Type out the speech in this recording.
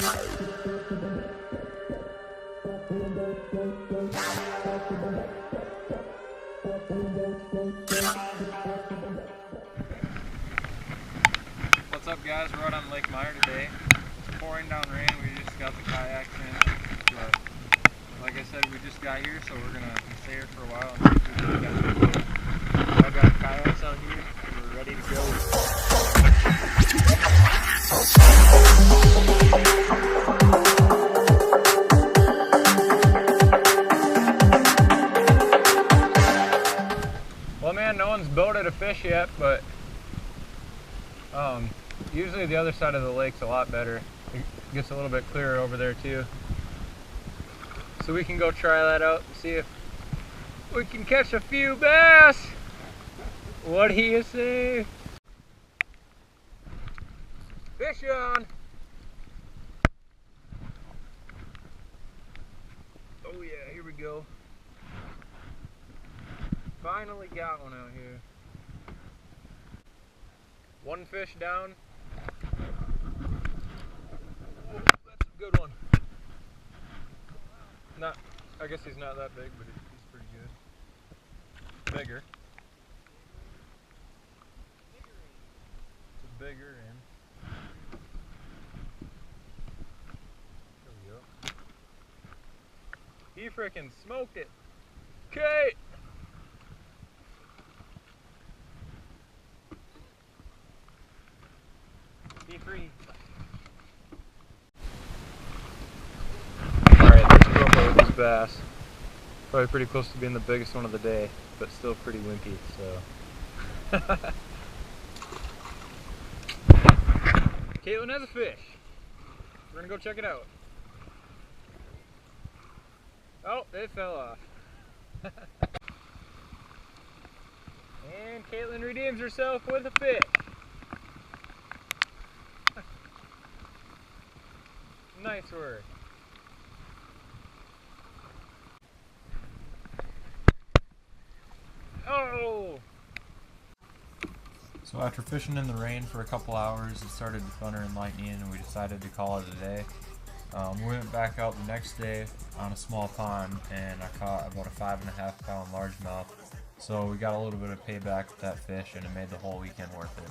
What's up, guys? We're out on Lake Meyer today. It's pouring down rain. We just got the kayaks in, but like I said, we just got here, so we're gonna stay here for a while and see if we can catch a boat. I've got kayaks out here. We're ready to go. Well, man, no one's boated a fish yet, but usually the other side of the lake's a lot better. It gets a little bit clearer over there too. So we can go try that out and see if we can catch a few bass. What do you say? Fish on! Oh yeah, here we go. Finally got one out here. One fish down. Oh, that's a good one. I guess he's not that big, but he's pretty good. Bigger. It's a bigger end. There we go. He frickin' smoked it. Okay. P3. Alright, let's go for this bass. Probably pretty close to being the biggest one of the day, but still pretty wimpy, so. Caitlin has a fish. We're gonna go check it out. Oh, it fell off. And Caitlin redeems herself with a fish. Nice work. Oh! So after fishing in the rain for a couple hours, it started to thunder and lightning, and we decided to call it a day. We went back out the next day on a small pond, and I caught about a 5.5 pound largemouth. So we got a little bit of payback with that fish, and it made the whole weekend worth it.